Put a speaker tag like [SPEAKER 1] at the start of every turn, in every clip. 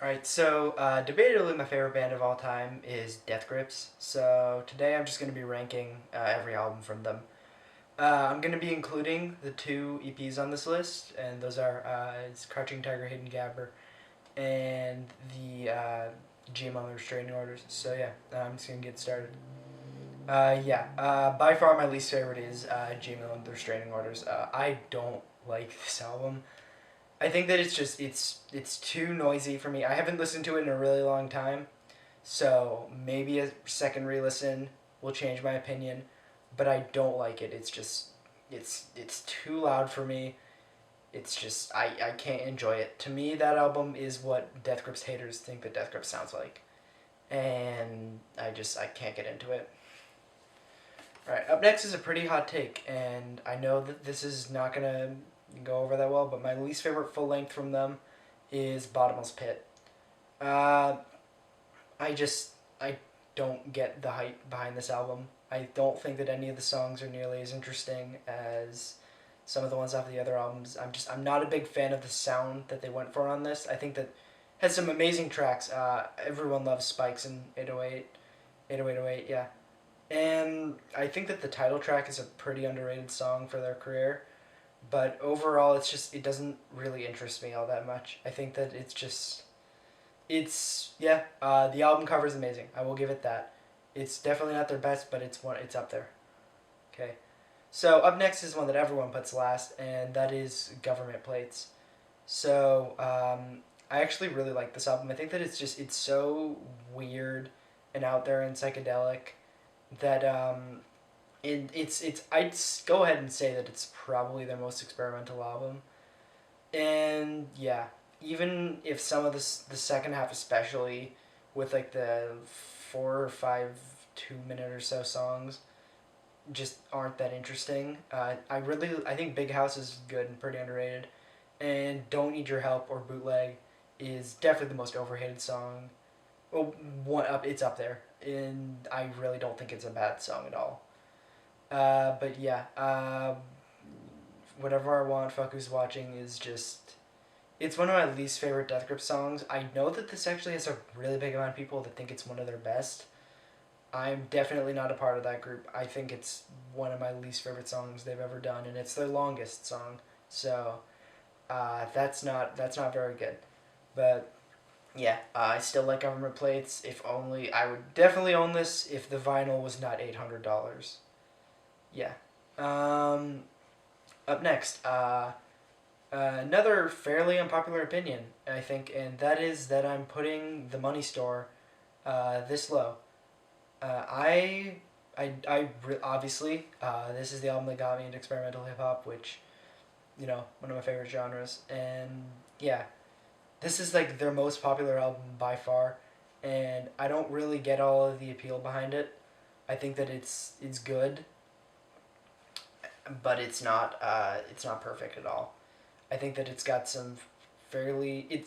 [SPEAKER 1] Alright, so debatably my favorite band of all time is Death Grips. So today I'm just going to be ranking every album from them. I'm going to be including the two EPs on this list, and those are it's Crouching Tiger, Hidden Gabber, and the GM on the Restraining Orders. So yeah, I'm just going to get started. By far my least favorite is GM on the Restraining Orders. I don't like this album. I think that it's too noisy for me. I haven't listened to it in a really long time, so maybe a second re-listen will change my opinion, but I don't like it. It's too loud for me. It's just I can't enjoy it. To me, that album is what Death Grips haters think that Death Grips sounds like, and I can't get into it. All right, up next is a pretty hot take, and I know that this is not gonna go over that well, but my least favorite full length from them is Bottomless Pit. Uh, I don't get the hype behind this album. I don't think that any of the songs are nearly as interesting as some of the ones off the other albums. I'm not a big fan of the sound that they went for on this. I think that has some amazing tracks. Everyone loves Spikes and 808, 80808, yeah. And I think that the title track is a pretty underrated song for their career. But overall, it doesn't really interest me all that much. I think that it's yeah. The album cover is amazing. I will give it that. It's definitely not their best, but it's up there. Okay. So up next is one that everyone puts last, and that is Government Plates. So I actually really like this album. I think that it's so weird and out there and psychedelic that it's I'd go ahead and say that it's probably their most experimental album. And yeah, even if some of the second half, especially with like the 4 or 5 2 minute or so songs, just aren't that interesting. I think Big House is good and pretty underrated, and Don't Need Your Help or Bootleg is definitely the most overhated song. Well, it's up there, and I really don't think it's a bad song at all. But yeah, whatever I want, fuck who's watching is just. It's one of my least favorite Death Grip songs. I know that this actually has a really big amount of people that think it's one of their best. I'm definitely not a part of that group. I think it's one of my least favorite songs they've ever done, and it's their longest song. So that's not very good. But yeah, I still like Government Plates. If only I would definitely own this if the vinyl was not $800. Yeah. Um, Up next, another fairly unpopular opinion, I think, and that is that I'm putting the Money Store this low. Obviously, this is the album that got me into experimental hip hop, which, one of my favorite genres. And yeah, this is like their most popular album by far, and I don't really get all of the appeal behind it. I think that it's good, but it's not perfect at all. I think that it's got some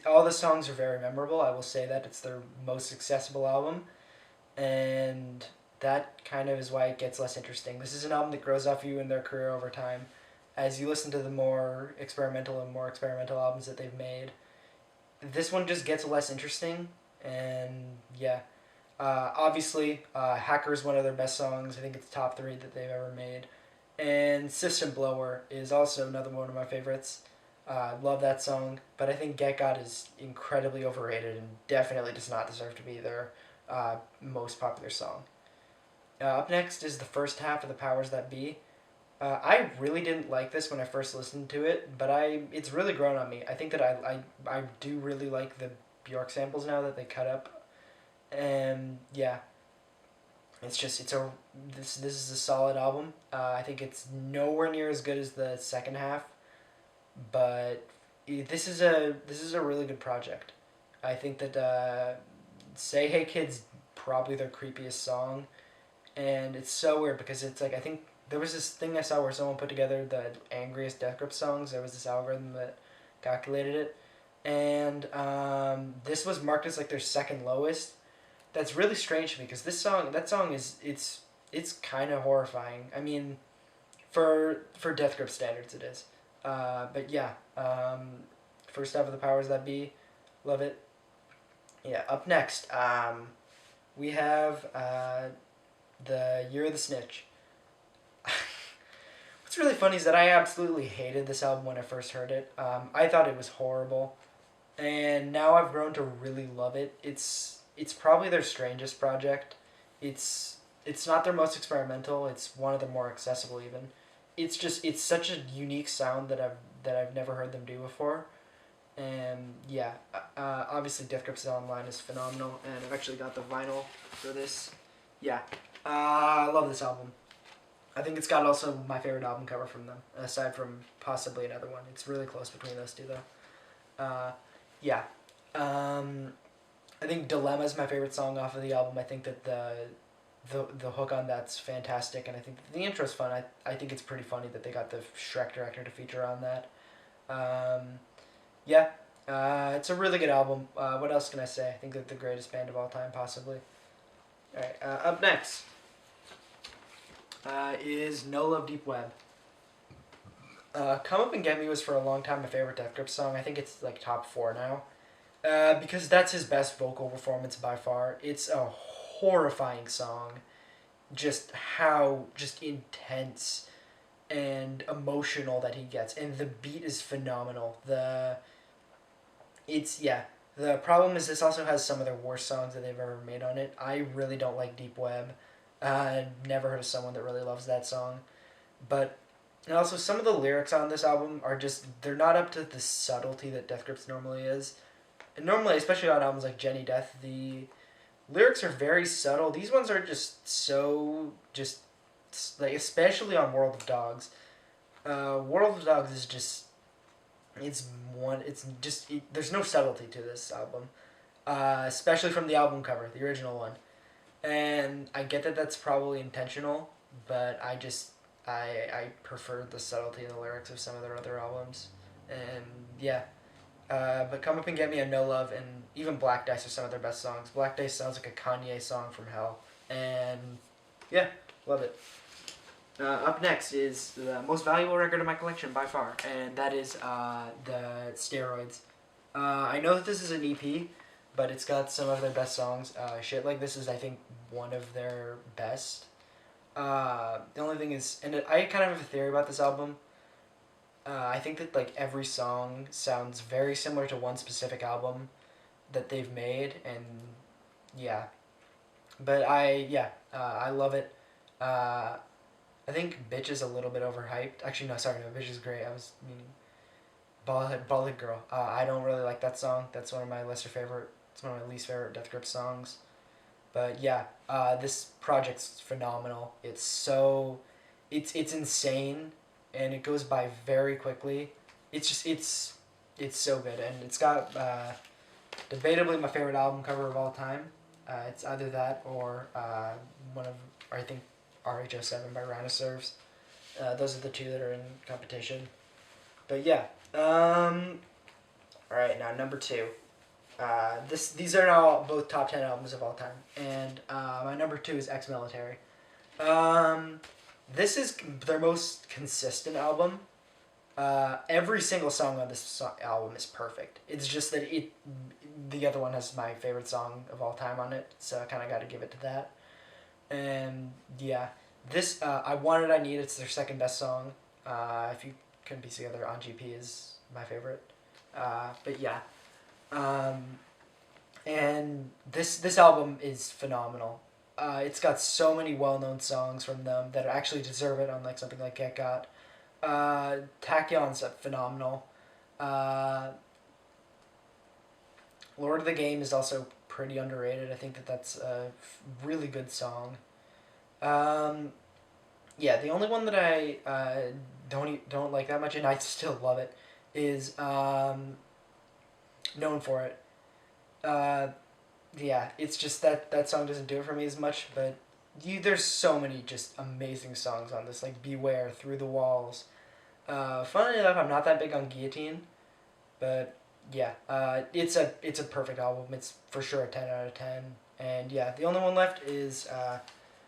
[SPEAKER 1] all the songs are very memorable. I will say that it's their most accessible album, and that kind of is why it gets less interesting. This is an album that grows off you in their career over time. As you listen to the more experimental albums that they've made, this one just gets less interesting. And yeah, obviously, Hacker is one of their best songs. I think it's top three that they've ever made. And System Blower is also another one of my favorites. Love that song, but I think Get God is incredibly overrated and definitely does not deserve to be their most popular song. Up next is the first half of The Powers That Be. I really didn't like this when I first listened to it, but it's really grown on me. I think that I do really like the Bjork samples now that they cut up, and yeah, this is a solid album. I think it's nowhere near as good as the second half, but this is a really good project. I think that Say Hey Kid's probably their creepiest song, and it's so weird because it's like I think there was this thing I saw where someone put together the angriest Death Grip songs. There was this algorithm that calculated it, and this was marked as like their second lowest. That's really strange to me because that song it's kind of horrifying. I mean, for Death Grip standards, it is. But yeah, first half of The Powers That Be, love it. Yeah. Up next, we have the Year of the Snitch. What's really funny is that I absolutely hated this album when I first heard it. I thought it was horrible, and now I've grown to really love it. It's probably their strangest project. It's it's not their most experimental. It's one of their more accessible even. It's such a unique sound that I've never heard them do before. And yeah, obviously Death Grips Online is phenomenal, and I've actually got the vinyl for this. Yeah, I love this album. I think it's got also my favorite album cover from them, aside from possibly another one. It's really close between those two, though. Yeah. Um, I think Dilemma is my favorite song off of the album. I think that the hook on that's fantastic, and I think the intro's fun. I think it's pretty funny that they got the Shrek director to feature on that. Um, yeah, it's a really good album. What else can I say? I think they're the greatest band of all time, possibly. All right, up next is No Love Deep Web. Come Up and Get Me was for a long time my favorite Death Grip song. I think it's like top four now. Because that's his best vocal performance by far. It's a horrifying song. Just how just intense and emotional that he gets, and the beat is phenomenal. It's yeah. The problem is this also has some of their worst songs that they've ever made on it. I really don't like Deep Web. Never heard of someone that really loves that song, but and also some of the lyrics on this album are just they're not up to the subtlety that Death Grips normally is. And normally, especially on albums like Jenny Death, the lyrics are very subtle. These ones are just so just like especially on World of Dogs. World of Dogs is just it's one. It's just there's no subtlety to this album, especially from the album cover, the original one. And I get that that's probably intentional, but I prefer the subtlety in the lyrics of some of their other albums, and yeah. But Come Up and Get Me and No Love and even Black Dice are some of their best songs. Black Dice sounds like a Kanye song from hell, and yeah, love it. Up next is the most valuable record in my collection by far, and that is the Steroids. I know that this is an EP, but it's got some of their best songs. Shit Like This is, I think, one of their best. The only thing is, and I kind of have a theory about this album. I think that like every song sounds very similar to one specific album that they've made, and yeah. But I love it. Uh, I think Bitch is a little bit overhyped. Actually, no, sorry, no, Bitch is great. I was meaning Ballhead Girl. I don't really like that song. That's one of my lesser favorite. It's one of my least favorite Death Grip songs. But yeah, this project's phenomenal. It's insane, and it goes by very quickly. It's so good, and it's got debatably my favorite album cover of all time. It's either that or one of or I think RH07 by Rhinoceros. Those are the two that are in competition. But yeah. All right, now number two. These are now both top 10 albums of all time, and my number two is Ex Military. Um, this is their most consistent album. Every single song on this album is perfect. It's just that the other one has my favorite song of all time on it, so I kind of got to give it to that. And yeah, this I Want It, I Need It's their second best song. If you couldn't piece together, On GP is my favorite. But yeah, um, and this album is phenomenal. It's got so many well known songs from them that actually deserve it, unlike something like Get Got. Tachyon's phenomenal. Uh, Lord of the Game is also pretty underrated. I think that that's a really good song. Um, yeah, the only one that I don't like that much, and I still love it, is Known for It. Uh, yeah, it's just that song doesn't do it for me as much, but there's so many just amazing songs on this, like Beware, Through the Walls. Funnily enough, I'm not that big on Guillotine, but yeah, it's a perfect album. It's for sure a 10 out of 10. And yeah, the only one left is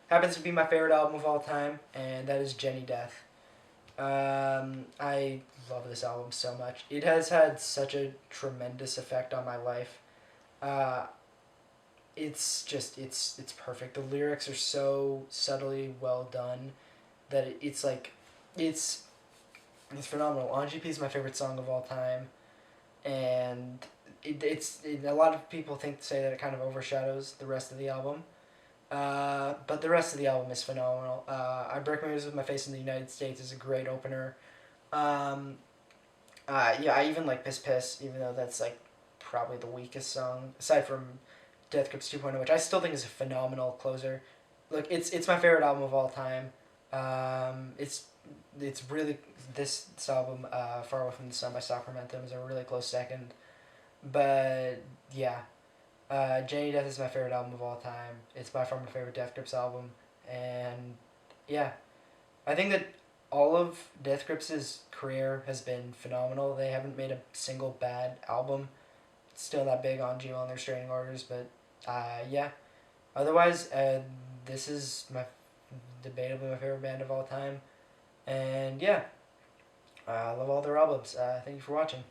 [SPEAKER 1] happens to be my favorite album of all time, and that is Jenny Death. I love this album so much. It has had such a tremendous effect on my life. Uh, it's perfect. The lyrics are so subtly well done that it's like it's it's phenomenal. On GP is my favorite song of all time, and a lot of people say that it kind of overshadows the rest of the album. But the rest of the album is phenomenal. I Break My Ears with My Face in the United States is a great opener. Um, yeah, I even like Piss Piss, even though that's like probably the weakest song aside from Death Grips 2.0, which I still think is a phenomenal closer. Look, it's my favorite album of all time. It's really this album, Far Away from the Sun by Sacramento, is a really close second. But yeah, Jenny Death is my favorite album of all time. It's by far my favorite Death Grips album, and yeah, I think that all of Death Grips' career has been phenomenal. They haven't made a single bad album. It's still that big on Gmail and their restraining orders, but yeah. Otherwise, this is my debatably my favorite band of all time, and yeah, I love all their albums. Thank you for watching.